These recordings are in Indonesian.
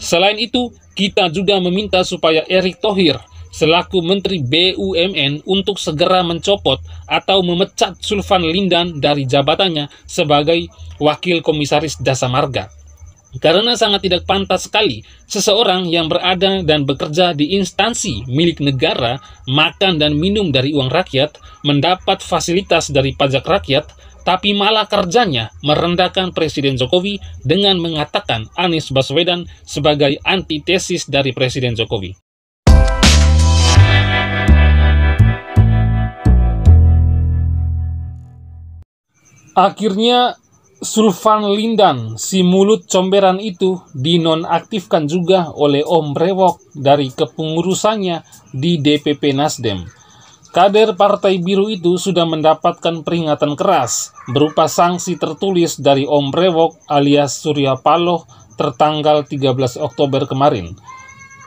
Selain itu, kita juga meminta supaya Erick Thohir selaku Menteri BUMN untuk segera mencopot atau memecat Sulvan Lindan dari jabatannya sebagai Wakil Komisaris Jasa Marga. Karena sangat tidak pantas sekali seseorang yang berada dan bekerja di instansi milik negara, makan dan minum dari uang rakyat, mendapat fasilitas dari pajak rakyat, tapi malah kerjanya merendahkan Presiden Jokowi dengan mengatakan Anies Baswedan sebagai antitesis dari Presiden Jokowi. Akhirnya Sulvan Lindan, si mulut comberan itu, dinonaktifkan juga oleh Om Brewok dari kepengurusannya di DPP Nasdem. Kader Partai Biru itu sudah mendapatkan peringatan keras berupa sanksi tertulis dari Om Brewok alias Surya Paloh tertanggal 13 Oktober kemarin.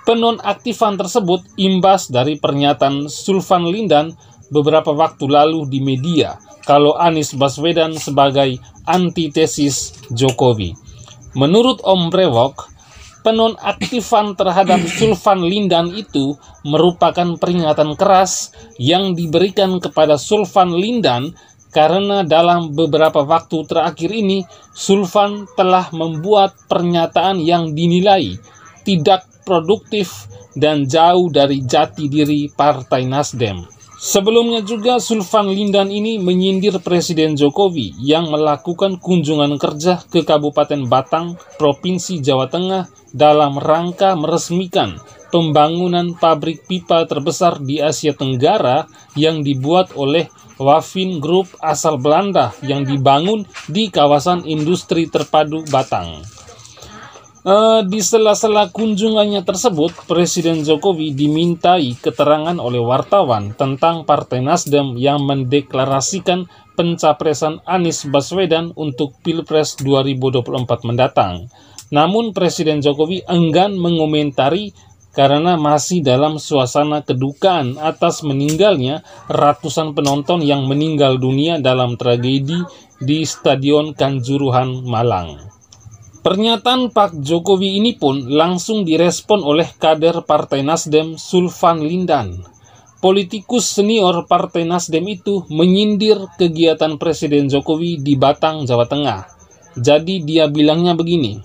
Penonaktifan tersebut imbas dari pernyataan Sulvan Lindan beberapa waktu lalu di media kalau Anies Baswedan sebagai antitesis Jokowi. Menurut Om Brewok, penonaktifan terhadap Sulvan Lindan itu merupakan peringatan keras yang diberikan kepada Sulvan Lindan karena dalam beberapa waktu terakhir ini Sulvan telah membuat pernyataan yang dinilai tidak produktif dan jauh dari jati diri Partai Nasdem. Sebelumnya juga Sulvan Lindan ini menyindir Presiden Jokowi yang melakukan kunjungan kerja ke Kabupaten Batang, Provinsi Jawa Tengah dalam rangka meresmikan pembangunan pabrik pipa terbesar di Asia Tenggara yang dibuat oleh Wavin Group asal Belanda yang dibangun di kawasan industri terpadu Batang. Di sela-sela kunjungannya tersebut, Presiden Jokowi dimintai keterangan oleh wartawan tentang Partai Nasdem yang mendeklarasikan pencapresan Anies Baswedan untuk Pilpres 2024 mendatang. Namun Presiden Jokowi enggan mengomentari karena masih dalam suasana kedukaan atas meninggalnya ratusan penonton yang meninggal dunia dalam tragedi di Stadion Kanjuruhan, Malang. Pernyataan Pak Jokowi ini pun langsung direspon oleh kader Partai Nasdem Sulvan Lindan. Politikus senior Partai Nasdem itu menyindir kegiatan Presiden Jokowi di Batang, Jawa Tengah. Jadi dia bilangnya begini,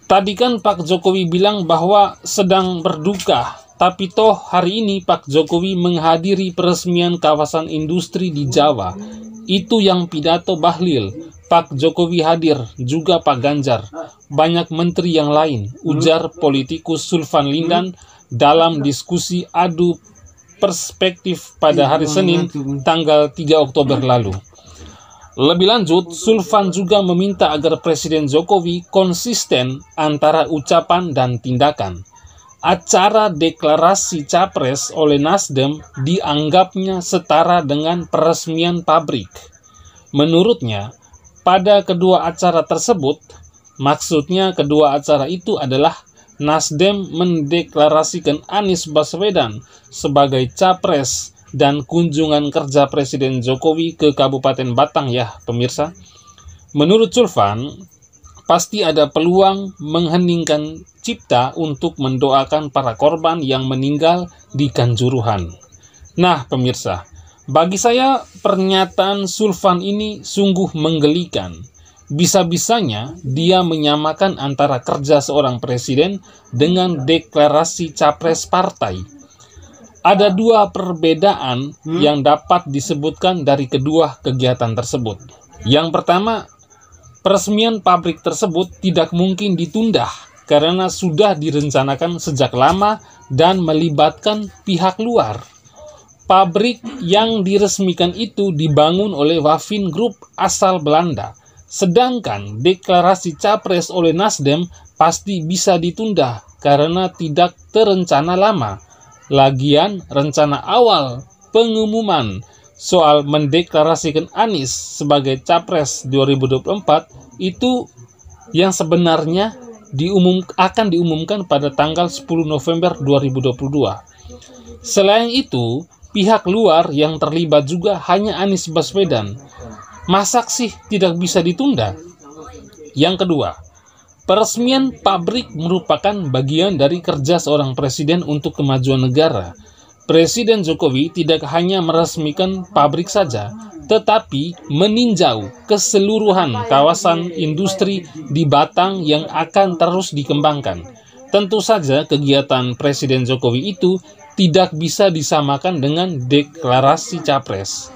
tadi kan Pak Jokowi bilang bahwa sedang berduka, tapi toh hari ini Pak Jokowi menghadiri peresmian kawasan industri di Jawa. Itu yang pidato Bahlil. Pak Jokowi hadir, juga Pak Ganjar, banyak menteri yang lain, ujar politikus Sulvan Lindan dalam diskusi adu perspektif pada hari Senin, tanggal 3 Oktober lalu. Lebih lanjut, Sulvan juga meminta agar Presiden Jokowi konsisten antara ucapan dan tindakan. Acara deklarasi capres oleh Nasdem dianggapnya setara dengan peresmian pabrik. Menurutnya, pada kedua acara tersebut, maksudnya kedua acara itu adalah Nasdem mendeklarasikan Anies Baswedan sebagai capres dan kunjungan kerja Presiden Jokowi ke Kabupaten Batang ya pemirsa. Menurut Sulvan, pasti ada peluang mengheningkan cipta untuk mendoakan para korban yang meninggal di Kanjuruhan. Nah pemirsa, bagi saya pernyataan Sulvan ini sungguh menggelikan. Bisa-bisanya dia menyamakan antara kerja seorang presiden dengan deklarasi capres partai. Ada dua perbedaan yang dapat disebutkan dari kedua kegiatan tersebut. Yang pertama, peresmian pabrik tersebut tidak mungkin ditunda karena sudah direncanakan sejak lama dan melibatkan pihak luar. Pabrik yang diresmikan itu dibangun oleh Wavin Group asal Belanda. Sedangkan deklarasi capres oleh Nasdem pasti bisa ditunda karena tidak terencana lama. Lagian rencana awal pengumuman soal mendeklarasikan Anies sebagai capres 2024 itu yang sebenarnya akan diumumkan pada tanggal 10 November 2022. Selain itu, pihak luar yang terlibat juga hanya Anies Baswedan. Masa sih tidak bisa ditunda? Yang kedua, Peresmian pabrik merupakan bagian dari kerja seorang presiden untuk kemajuan negara. Presiden Jokowi tidak hanya meresmikan pabrik saja, tetapi meninjau keseluruhan kawasan industri di Batang yang akan terus dikembangkan. Tentu saja kegiatan Presiden Jokowi itu tidak bisa disamakan dengan deklarasi capres.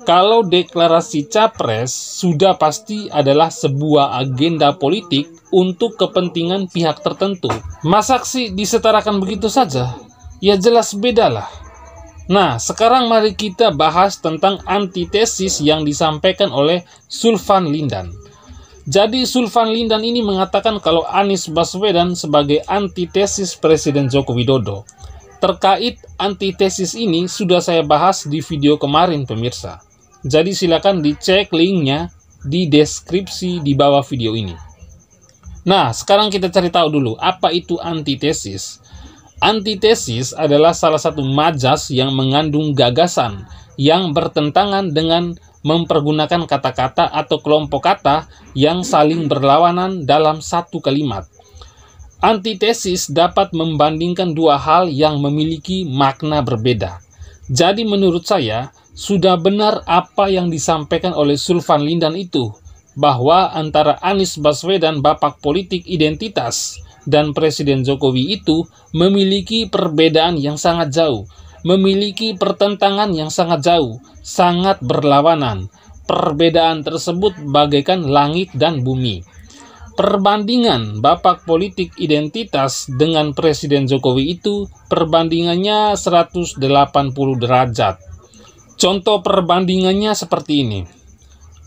Kalau deklarasi capres sudah pasti adalah sebuah agenda politik untuk kepentingan pihak tertentu. Masa sih disetarakan begitu saja? Ya jelas bedalah. Nah, sekarang mari kita bahas tentang antitesis yang disampaikan oleh Sulvan Lindan. Jadi Sulvan Lindan ini mengatakan kalau Anies Baswedan sebagai antitesis Presiden Joko Widodo. Terkait antitesis ini sudah saya bahas di video kemarin pemirsa. Jadi silakan dicek linknya di deskripsi di bawah video ini. Nah, sekarang kita cari tahu dulu apa itu antitesis. Antitesis adalah salah satu majas yang mengandung gagasan yang bertentangan dengan mempergunakan kata-kata atau kelompok kata yang saling berlawanan dalam satu kalimat. Antitesis dapat membandingkan dua hal yang memiliki makna berbeda. Jadi menurut saya, sudah benar apa yang disampaikan oleh Sulvan Lindan itu, bahwa antara Anies Baswedan bapak politik identitas dan Presiden Jokowi itu memiliki perbedaan yang sangat jauh, memiliki pertentangan yang sangat jauh, sangat berlawanan. Perbedaan tersebut bagaikan langit dan bumi. Perbandingan bapak politik identitas dengan Presiden Jokowi itu perbandingannya 180 derajat. Contoh perbandingannya seperti ini.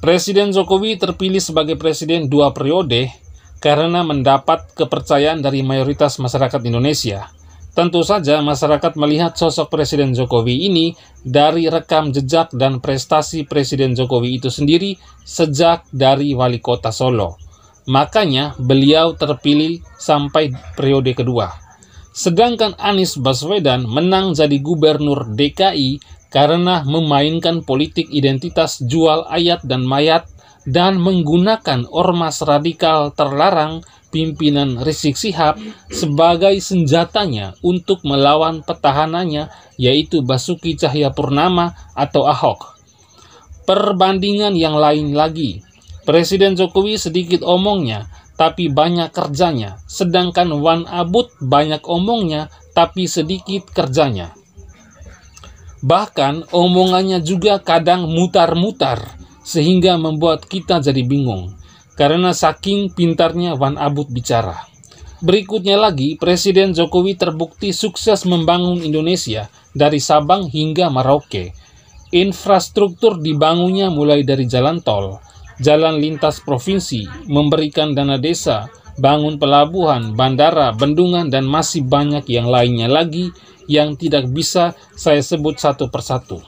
Presiden Jokowi terpilih sebagai presiden 2 periode karena mendapat kepercayaan dari mayoritas masyarakat Indonesia. Tentu saja masyarakat melihat sosok Presiden Jokowi ini dari rekam jejak dan prestasi Presiden Jokowi itu sendiri sejak dari wali kota Solo. Makanya beliau terpilih sampai periode kedua. Sedangkan Anies Baswedan menang jadi gubernur DKI karena memainkan politik identitas jual ayat dan mayat dan menggunakan ormas radikal terlarang pimpinan Rizik Syihab sebagai senjatanya untuk melawan petahananya yaitu Basuki Cahayapurnama atau Ahok. Perbandingan yang lain lagi, Presiden Jokowi sedikit omongnya tapi banyak kerjanya, sedangkan Wan Abut banyak omongnya tapi sedikit kerjanya. Bahkan omongannya juga kadang mutar-mutar sehingga membuat kita jadi bingung karena saking pintarnya Wan Abut bicara. Berikutnya lagi, Presiden Jokowi terbukti sukses membangun Indonesia dari Sabang hingga Merauke. Infrastruktur dibangunnya mulai dari jalan tol, jalan lintas provinsi, memberikan dana desa, bangun pelabuhan, bandara, bendungan, dan masih banyak yang lainnya lagi yang tidak bisa saya sebut satu persatu.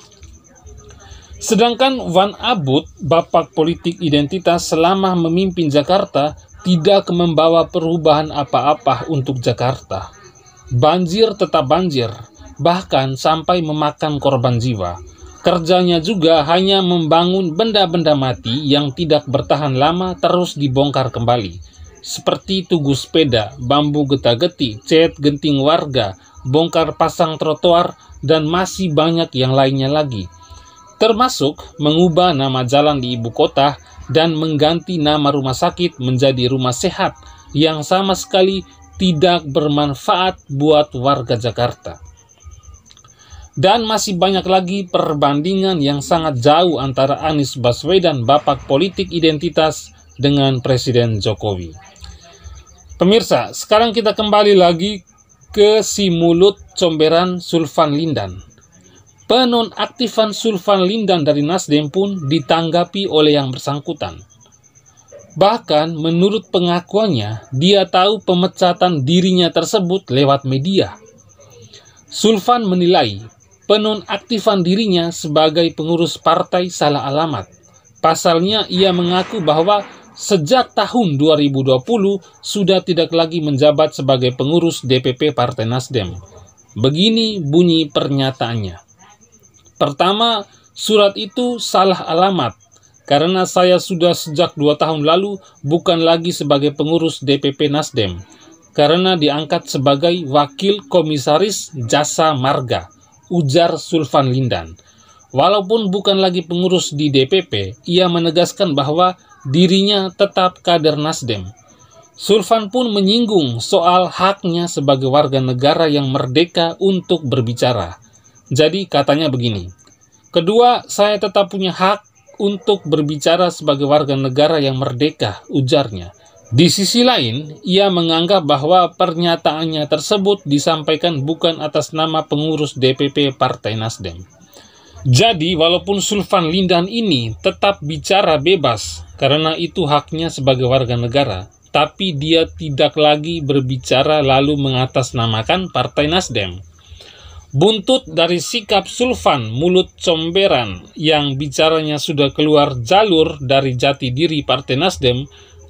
Sedangkan Wan Abut, bapak politik identitas selama memimpin Jakarta, tidak membawa perubahan apa-apa untuk Jakarta. Banjir tetap banjir, bahkan sampai memakan korban jiwa. Kerjanya juga hanya membangun benda-benda mati yang tidak bertahan lama terus dibongkar kembali. Seperti tugu sepeda, bambu getah-getih, cat genting warga, bongkar pasang trotoar, dan masih banyak yang lainnya lagi. Termasuk mengubah nama jalan di ibu kota dan mengganti nama rumah sakit menjadi rumah sehat yang sama sekali tidak bermanfaat buat warga Jakarta. Dan masih banyak lagi perbandingan yang sangat jauh antara Anies Baswedan bapak politik identitas dengan Presiden Jokowi. Pemirsa, sekarang kita kembali lagi ke si mulut comberan Sulvan Lindan. Penonaktifan Sulvan Lindan dari Nasdem pun ditanggapi oleh yang bersangkutan. Bahkan menurut pengakuannya, dia tahu pemecatan dirinya tersebut lewat media. Sulvan menilai penonaktifan dirinya sebagai pengurus partai salah alamat. Pasalnya ia mengaku bahwa sejak tahun 2020 sudah tidak lagi menjabat sebagai pengurus DPP Partai Nasdem. Begini bunyi pernyataannya. Pertama, surat itu salah alamat. karena saya sudah sejak 2 tahun lalu bukan lagi sebagai pengurus DPP Nasdem, karena diangkat sebagai wakil komisaris jasa marga, ujar Sulvan Lindan. Walaupun bukan lagi pengurus di DPP, ia menegaskan bahwa dirinya tetap kader Nasdem. Sulvan pun menyinggung soal haknya sebagai warga negara yang merdeka untuk berbicara. Jadi katanya begini, "Kedua, saya tetap punya hak untuk berbicara sebagai warga negara yang merdeka," ujarnya. Di sisi lain, ia menganggap bahwa pernyataannya tersebut disampaikan bukan atas nama pengurus DPP Partai Nasdem. Jadi, walaupun Sulvan Lindan ini tetap bicara bebas karena itu haknya sebagai warga negara, tapi dia tidak lagi berbicara lalu mengatasnamakan Partai Nasdem. Buntut dari sikap Sulvan mulut comberan yang bicaranya sudah keluar jalur dari jati diri Partai Nasdem,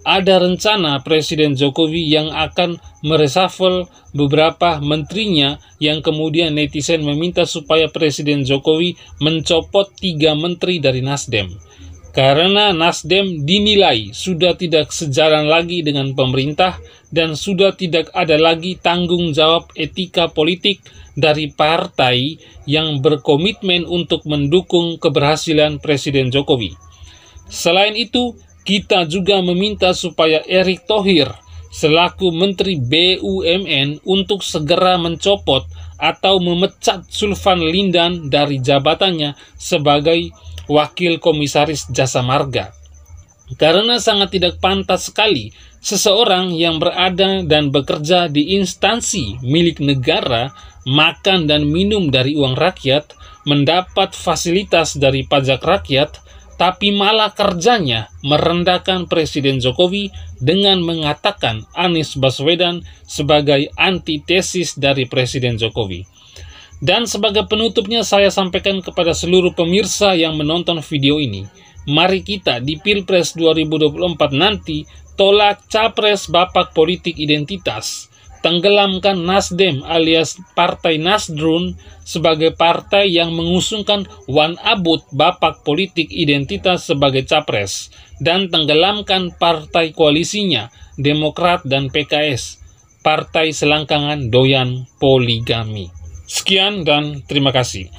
ada rencana Presiden Jokowi yang akan mereshuffle beberapa menterinya yang kemudian netizen meminta supaya Presiden Jokowi mencopot 3 menteri dari Nasdem. Karena Nasdem dinilai sudah tidak sejalan lagi dengan pemerintah dan sudah tidak ada lagi tanggung jawab etika politik dari partai yang berkomitmen untuk mendukung keberhasilan Presiden Jokowi. Selain itu, kita juga meminta supaya Erick Thohir selaku Menteri BUMN untuk segera mencopot atau memecat Sulvan Lindan dari jabatannya sebagai Wakil Komisaris Jasa Marga. Karena sangat tidak pantas sekali seseorang yang berada dan bekerja di instansi milik negara, makan dan minum dari uang rakyat, mendapat fasilitas dari pajak rakyat, tapi malah kerjanya merendahkan Presiden Jokowi dengan mengatakan Anies Baswedan sebagai antitesis dari Presiden Jokowi. Dan sebagai penutupnya saya sampaikan kepada seluruh pemirsa yang menonton video ini, mari kita di Pilpres 2024 nanti tolak capres bapak politik identitas, tenggelamkan Nasdem alias Partai Nasdrun sebagai partai yang mengusungkan Wan Abut bapak politik identitas sebagai capres, dan tenggelamkan partai koalisinya Demokrat dan PKS, partai selangkangan doyan poligami. Sekian dan terima kasih.